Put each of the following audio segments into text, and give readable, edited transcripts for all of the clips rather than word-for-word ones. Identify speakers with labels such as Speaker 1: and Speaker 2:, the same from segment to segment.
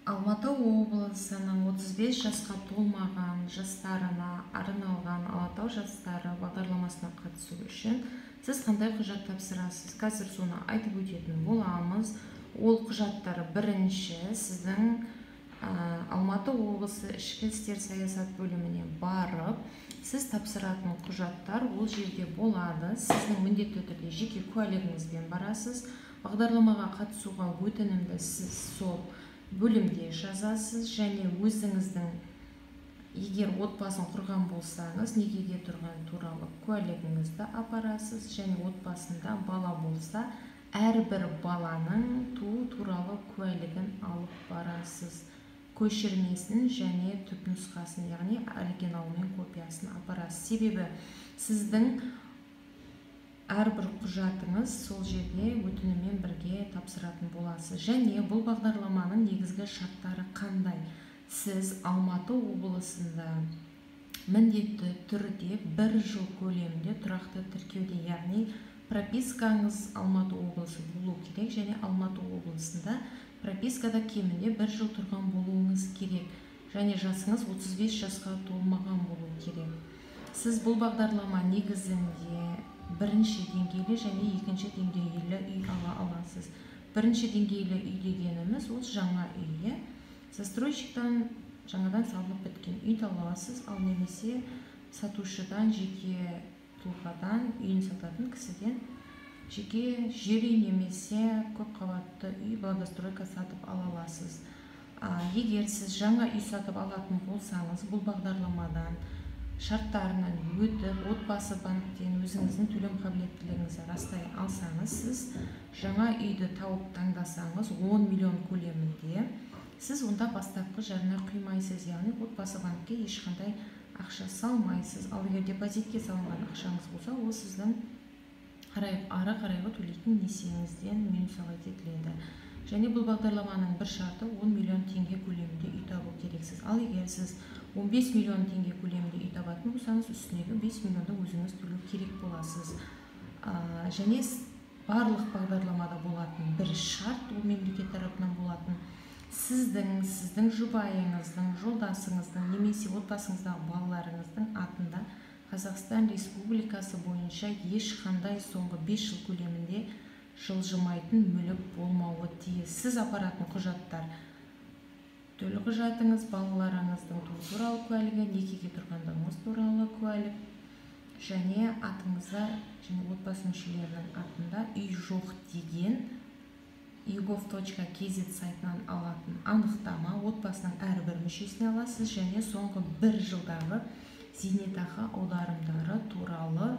Speaker 1: Алматы облысының 35 жасқа толмаған жастарына арналған Алатау жастары бағдарламасына қатысу үшін сіз қандай құжат тапсырасыз? Қазір соны айтып өтетін боламыз. Ол құжаттар бірінші сіздің Алматы облысы ішкі істер саясат бөліміне барып, сіз тапсыратын құжаттар ол жерде болады. Сіздің міндетті түрде жеке куәлігіңізбен барасыз. Бағдарламаға қатысуға өтінімді сіз сол бөлімде жазасыз және өзіңіздің егер отбасын құрған болсаңыз некеге тұрған туралы куәлігіңізді апарасыз және отбасында бала болса әрбір баланың туу туралы куәлігін алып барасыз. Көшірмесін және түпнұсқасын, яғни оригиналымен копиясын апарасыз. Себебі сіздің әрбір құжатыңыз сол жерде өтініммен бірге тапсыратын боласыз. Және бұл бағдарламаның негізгі шарттары қандай? Сіз Алматы облысында міндетті түрде 1 жыл көлемінде тұрақты тіркеуде, яғни пропискаңыз Алматы облысы болу керек және Алматы облысында пропискада кемінде 1 жыл тұрған болуыңыз керек және жасыңыз 35 жасқа толмаған болу керек. Сіз бұл бағдарлама негізінде бірінші деңгейлі және екінші деңгейлі үй ала аласыз. Бірінші деңгейлі үй дегеніміз ол жаңа үй. Застройщиктан жаңадан салынып біткен үй ала аласыз, ал немесе сатушыдан, жеке тұлғадан, үйін сататын кісіден жеке жер үй немесе көп қабатты үй благостройка сатып ала аласыз. Егер сіз жаңа үй сатып алатын болсаңыз, бұл бағдарламадан шарттарынан өтіп, отбасы банктен өзіңіздің төлем қабілеттілігіңізді растай алсаңыз, сіз жаңа үйді тауып таңдасаңыз 10 миллион көлемінде, сіз онда бастапқы жарна құймайсыз, яғни отбасы банкке ешқандай ақша салмайсыз. Ал егер депозитке салынған ақшаңыз болса, ол сіздің ары қарайғы төлейтін несиеңізден минус етіледі. Және бұл бағдарламаның бір шарты 10 миллион теңге көлемінде үй табу керексіз. Ал егер сіз 15 миллион теңге көлемінде үй табатын болсаңыз, үстінегі 5 миллионды өзіңіз төлеу керек боласыз. Және барлық бағдарламада болатын бір шарт, ол мемлекет тарапынан болатын, сіздің жұбайыңыздың, жолдасыңыздың немесе отбасыңыздағы балаларыңыздың атында Қазақстан Республикасы бойынша ешқандай соңғы 5 жыл көлемінде жылжымайтын мүлік болмауы тиіс. Сіз апаратын құжаттар: төлі құжатыңыз, балаларыңыздың туу туралы куәлігі, некеге тұрғандығыңыз туралы куәлік және атыңызда және отбасы мүшелерінің атында үй жоқ деген YouGov.kz сайтынан алатын анықтама, отбасының әрбір мүшесіне аласыз және соңғы 1 жылдағы зейнетақы аударымдары туралы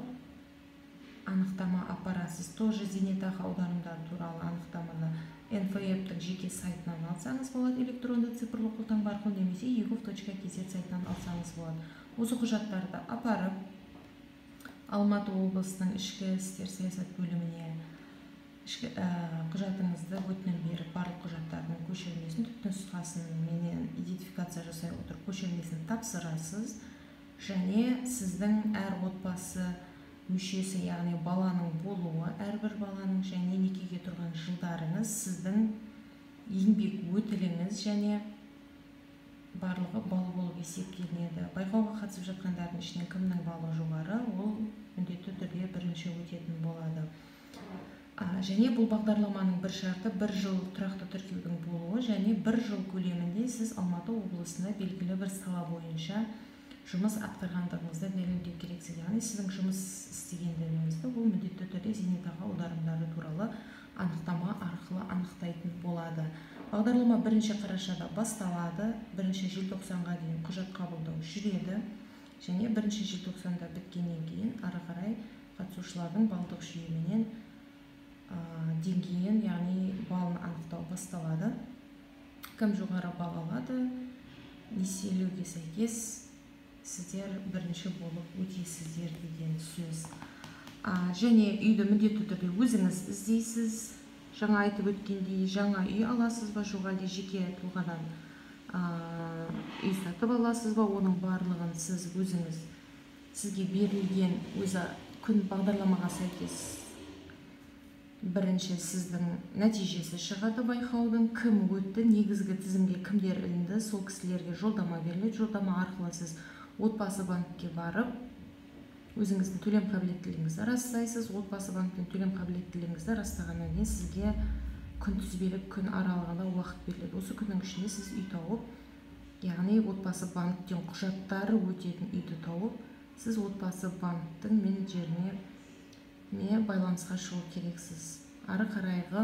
Speaker 1: анықтама апарасыз. Тоже зейнетақы аударымдары туралы анықтаманы НФФ-тің жеке сайтынан алсаңыз болады, электронды цифрлы қолтаңба арқылы, немесе YouGov.kz сайтынан алсаңыз болады. Осы құжаттарды апарып, Алматы облысының ішкі істер саясат бөліміне құжатыңызды өтінім беріп, барлық құжаттардың көшірмесін, түпнұсқасын менен идентификация жасай отырып көшірмесін тапсырасыз. Және сіздің әр отбасы мүшесі, яғни баланың болуы, әрбір баланың және некеге тұрған жылдарыңыз, сіздің еңбек өтіліңіз және барлығы балы болып есептелінеді. Байқауға қатысып жатқандардың ішінен кімнің балы жоғары, ол міндетті түрде бірінші өтетін болады. Және бұл бағдарламаның бір шарты 1 жыл тұрақты тіркеудің болуы және 1 жыл көлемінде сіз Алматы облысында белгілі бір сала бойынша жұмыс атқарғандығыңызды дәлелдеу керексіз. Яғни сіздің жұмыс істегендігіңізді ол міндетті түрде зейнетақы аударымдары туралы анықтама арқылы анықтайтын болады. Бағдарлама 1 қарашада басталады, 1 желтоқсанға дейін құжат қабылдау жүреді және 1 желтоқсанда біткеннен кейін ары қарай қатысушылардың балдық жүйеменен деңгейін, яғни балын анықтау басталады. Кім жоғары бал алады, несиелеуге сәйкес сіздер бірінші болып өтесіздер деген сөз. Және үйді міндетті түрде өзіңіз іздейсіз. Жаңа айтып өткендей, жаңа үй аласыз ба, жоқ әлде жеке тұлғадан үй сатып аласыз ба, оның барлығын сіз өзіңіз, сізге берілген өзі күн бағдарламаға сәйкес бірінші сіздің нәтижесі шығады байқаудың, кім өтті, негізгі тізімге кімдер ілінді, сол кісілерге жолдама беріледі. Жолдама арқылы сіз отбасы банкке барып өзіңіздің төлем қабілеттілігіңізді растайсыз. Отбасы банктен төлем қабілеттілігіңізді растағаннан кейін сізге күнтізбелік күн аралығында уақыт беріледі. Осы күннің ішінде сіз үй тауып, яғни отбасы банктен құжаттары өтетін үйді тауып, сіз отбасы банктың менеджеріне байланысқа шығу керексіз. Ары қарайғы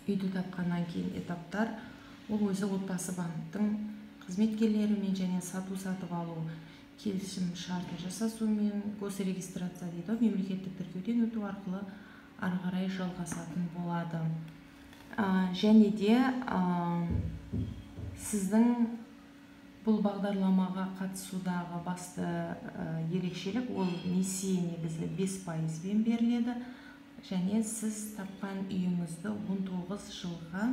Speaker 1: үйді тапқаннан кейін этаптар, ол өзі отбасы банктың қызметкерлерімен және сатып алу келісім шарты жасасумен, госрегистрация дейді, мемлекеттік тіркеуден өту арқылы ары қарай жалғасатын болады. Және де сіздің бұл бағдарламаға қатысудағы басты ерекшелік, ол несие негізі 5%-бен беріледі, және сіз тапқан үйіңізді 19 жылға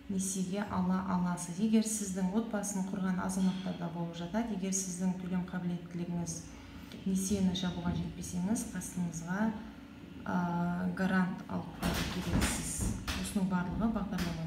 Speaker 1: несиеге ала аласыз. Егер сіздің отбасын құрған азаматтарда болып жатады, егер сіздің төлем қабілеттілігіңіз несиені жабуға жетпесеңіз, қасыңызға гарант алып келесіз. Осының барлығы бағдарлама